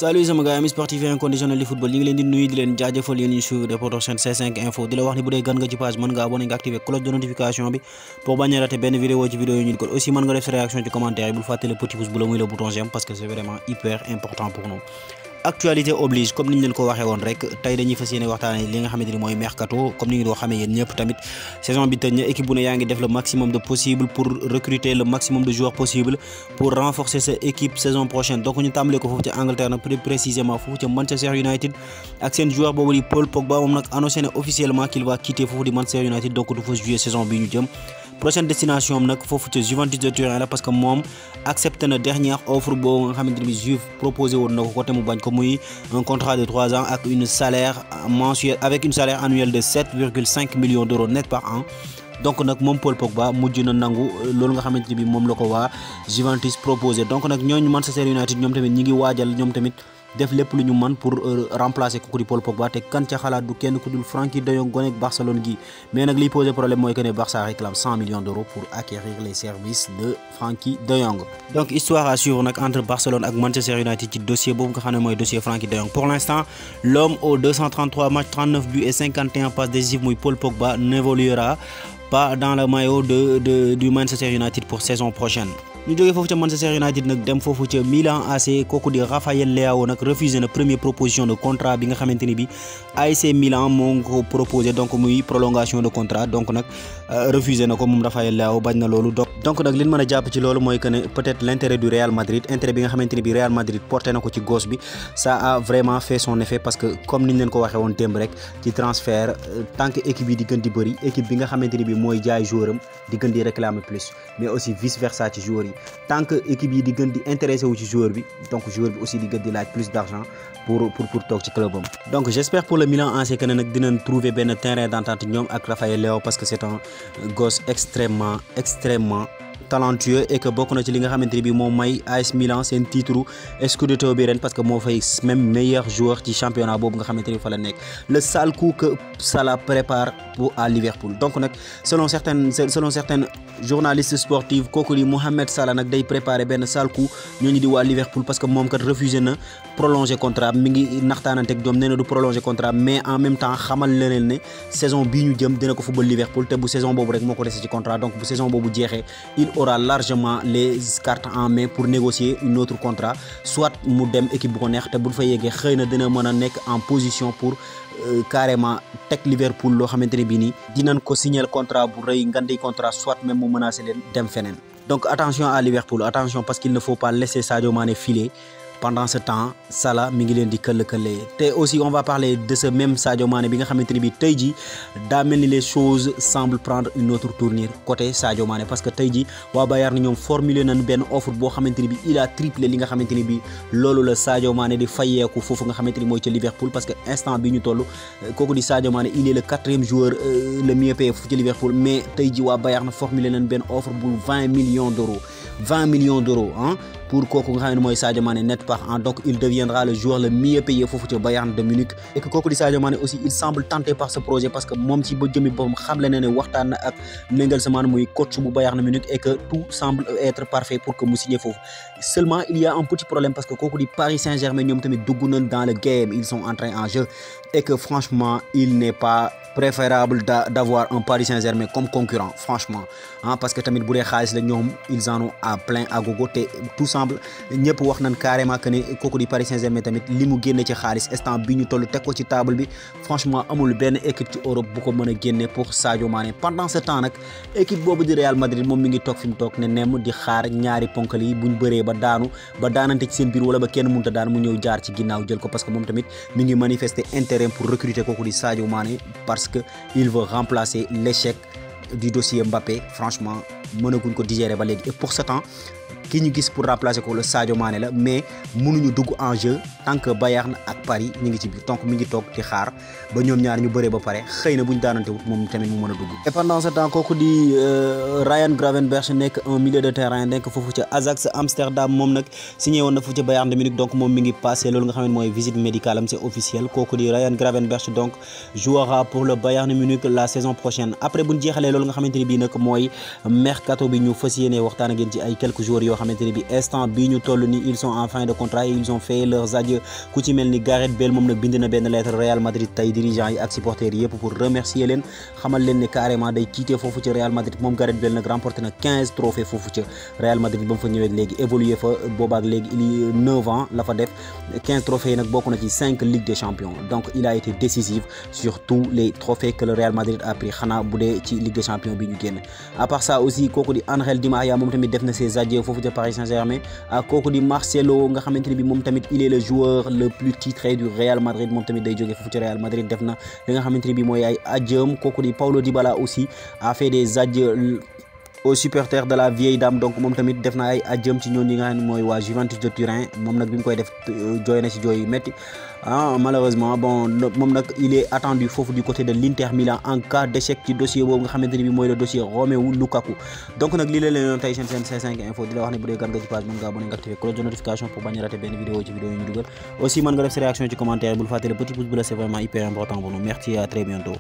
Salut sama gars amis sportifs et inconditionnels du football ñu ngi leen di nuyu di leen jaajëfal yéen ñu suivre reporter chaîne C5 Info di la wax ni bu dee gan nga ci page mën nga abonné nga activer cloche de notification bi pour bañ a rater benn vidéo ci vidéo yi ñu ko aussi mën nga def sa réaction ci commentaire yi bul fàtte le petit pouce bleu muy le bouton j'aime parce que c'est vraiment hyper important pour nous. Actualité oblige comme ni ñu leen ko waxee woon rek tey dañuy fas yéene waxtaanee li nga xamante ni mooy mercato comme ni ñu ko xamee yéen ñëpp tamit saison bi tëj na équipe bu ne yaa ngi def le maximum de possible pour recruter le maximum de joueurs possible pour renforcer sa équipe saison prochaine donc ñu tàmbalee ko foofu ci Angleterre nag plus précisément foofu ci Manchester United ak seen joueur boobu di Paul Pogba moom nag annoncé na officiellement qu'il va quitter foofu di Manchester United donc du fa jouer saison bi ñu jëm. Prochaine destination am nag foofu ci Juventus de Turin la parce que moom accepté na dernière offre boobu nga xamante ni Juve proposé woon na ko côté mu bañ ko muy un contrat de 3 ans ak une salaire mensuel avec une salaire annuelle de 7,5 millions d'euros net par an. donc nag moom Paul Pogba mujj na nangu loolu nga xamante ni bi moom la ko waa Juventus proposé donc nag ñooñu Manchester United ñoom tamit ñi ngi waajal ñoom tamit def lépp lu ñu mën pour remplacer kooku di Paul Pogba te kan ca xalaat du kenn ku dul Frenkie de Jong gone ak Barcelone gi mais nag liy posé problème mooy que ne Barça réclame 100 millions d'euros pour acquérir les services de Frenkie de Jong. donc histoire à suivre nag entre Barcelone ak Manchester United ci dossier boobu nga xam ne mooy dossier Frenkie de Jong pour l'instant l'homme aux 233 matchs 39 buts et 51 passes décisives muy Paul Pogba n'évoluera pas dans le maillot du Manchester United pour saison prochaine. ñu jógee foofu ca Manchester United nag dem foofu ca Milan AC kooku di Rafael Leao nag refusé na première proposition de contrat bi nga xamante ni bi AC Milan moo ngi ko proposé donc muy prolongation de contrat donc nag refusé na ko moom Rafael Leao bañ na loolu donc nag li ñu mën a jàpp ci loolu mooy que ne peut-être l'intérêt du Real Madrid intérêt bi nga xamante ni bi Real Madrid porté na ko ci gauche bi ça a vraiment fait son effet parce que comme ni ñu leen ko waxee woon démb rek ci transfert tant que équipe yi di gën di bëri équipe bi nga xamante ni bi mooy jaay joueur am di gën di réclamer plus mais aussi vice versa ci joueurs yi tant que équipe yi di gën di intéressé wu ci joueur bi donc joueur bi aussi di gën di laaj plus d'argent pour toog ci club am donc j'espère pour le Milan AC que ne nag dinañ trouver benn terrain d'entente ñoom ak Rafael Leao parce que c'est un gosse extrêmement talentueux et que bokk na ci li nga xamante ni bi moom may AS Milan seen titre Scudetto bi ren parce que moo fay même meilleur joueur ci championnat boobu nga xamante ni fa la nekk le sale coup que Salah prépare pour à Liverpool donc nag selon certaines journalistes sportifs kooku di Mohamed Salah nag day préparer benn sale coup ñooñu di waa Liverpool parce que moom kat refusé na prolonger contrat mi ngi naxtaananteeg ñoom nee na du prolonger contrat mais en même temps xamal leneen ne saison bii ñu jëm dina ko football Liverpool te bu saison boobu rek moo ko dese ci contrat donc bu saison boobu jeexee il aura largement les cartes en main pour négocier une autre contrat soit mu dem équipe bu ko neex te bu fa yeggee xëy na dina mën a nekk en position pour carrément teg Liverpool loo xamante ne bii nii dinañ ko signer contrat bu rëy ngandi contrat soit même mu menacer leen dem feneen donc attention à Liverpool attention parce qu'il ne faut pas laisser Sadio Mané filer pendant ce temps Salah mi ngi leen di këll-këllee te aussi on va parler de ce même Sadio Mané bi nga xamante ni bi tey ji daa mel ni les choses semblent prendre une autre tournure côté Sadio Mané parce que tey ji waa Bayern ñoom formulé nañ benn offre boo xamante ni bi il a triplé li nga xamante ni bi loolu la Sadio Mané di fayeeku foofu nga xamante ni mooy ca Liverpool parce que instant bi ñu toll kooku di Sadio Mané il est le 4e joueur le mieux payé foofu ci Liverpool mais tey ji waa Bayern formulé nañ benn offre bu 20 millions d'euros hein pour kooku nga xam ne mooy Sadio Mané net par an donc il deviendra le joueur le mieux payé foofu ci Bayern de Munich et que kooku di Sadio Mané aussi il semble tenté par ce projet parce que moom ci ba jëmi boppam xamle na ne waxtaan na ak Nagelsmann muy coach bu Bayern de Munich et que tout semble être parfait pour que mu signer foofu seulement il y a un petit problème parce que kooku di Paris Saint-Germain ñoom tamit dugg nañ dans le game ils sont entrés en jeu et que franchement il n'est pas préférable d'avoir un Paris Saint-Germain comme concurrent franchement parce que tamit bu dee xaalis la ñoom ils en ont à plein à gogo te tout semble ñëpp wax nañ carrément que ne kooku di Paris Saint-Germain tamit li mu génne ci xaalis instant bi ñu toll teg ko ci table bi franchement amul benn équipe ci Europe bu ko mën a génne pour Sadio Mané pendant ce temps nag équipe boobu di Real Madrid moom mi ngi toog fi mu toog ne nemm di xaar ñaari ponkal yi buñ bëree ba daanante ci seen biir wala ba kenn mënta daan mu ñëw jaar ci ginnaaw jël ko parce que moom tamit mi ngi manifester intérêt pour recruter kooku di Sadio Mané parce que il veut remplacer l'échec du dossier Mbappé franchement mënaguñ ko digérer ba léegi et pour ce temps ki ñu gis pour remplacer ko le Sadio Mané la mais mënuñu dugg en jeu tant que Bayern ak Paris ñu ngi ci biir donc mi ngi toog di xaar ba ñoom ñaar ñu bëree ba pare xëy na buñ daanante wut moom tamit mu mën a dugg et pendant ce temps kooku di Ryan Gravenberch nekk un milieu de terrain nekk foofu ca Ajax Amsterdam moom nag signé woon na foofu ca Bayern de Munich donc moom mi ngi passé loolu nga xam ne mooy visite médicale am c'est officiel kooku di Ryan Gravenberch donc jouera pour le Bayern de Munich la saison prochaine après buñ jeexalee loolu nga xamante ni bii nag mooy mercato bi ñu fas yéene waxtaan ak yéen ci ay quelques jours joueurs yoo xamante ne bi instant bii ñu toll ni ils sont en fin de contrat et ils ont fait leurs adieux ku ci mel ni Gareth Bale moom nag bind na benn lettre Real Madrid tey dirigeants yi ak supporters yëpp pour remercier leen xamal leen ne carrément day quitter foofu ci Real Madrid moom Gareth Bale nag remporté na 15 trophées foofu ci Real Madrid ba mu fa ñëwee léegi évolué fa boobaak léegi il y 9 ans la fa def 15 trophées yi nag bokk na ci 5 Ligue des Champions donc il a été décisif sur tous les trophées que le Real Madrid a pris xanaa bu dee ci Ligue des Champions bi ñu génn à part ça aussi kooku di Ángel Di María moom tamit def na ses adieux foofu ca Paris Saint-Germain ak kooku di Marcelo nga xamante ne bi moom tamit il est le joueur le plus titré du Real Madrid moom tamit day jógee foofu ci Real Madrid def na li nga xamante ne bi mooy ay adieux kooku di Paulo Dybala aussi a fait des adieux aux supporters de la vieille dame donc moom tamit def na ay adieux ci ñooñu nga xam ne mooy waa Juventus de Turin moom nag bi mu koy def jooy na ci jooy yu métti malheureusement bon moom nag il est attendu foofu du côté de l'Inter Milan en cas d'échec ci dossier boobu nga xamante ne bi mooy le dossier Romelu Lukaku donc nag lii la leen tey seen C5 info di la wax ne bu dee gan nga ci page mën nga abonné nga activer cloche de notification pour bañ a rater benn vidéo ci vidéo yi ñu dugal aussi mën nga def sa réaction ci commentaire bul fàtte le petit pouce bleu c'est vraiment hyper important pour nous merci et à très bientôt.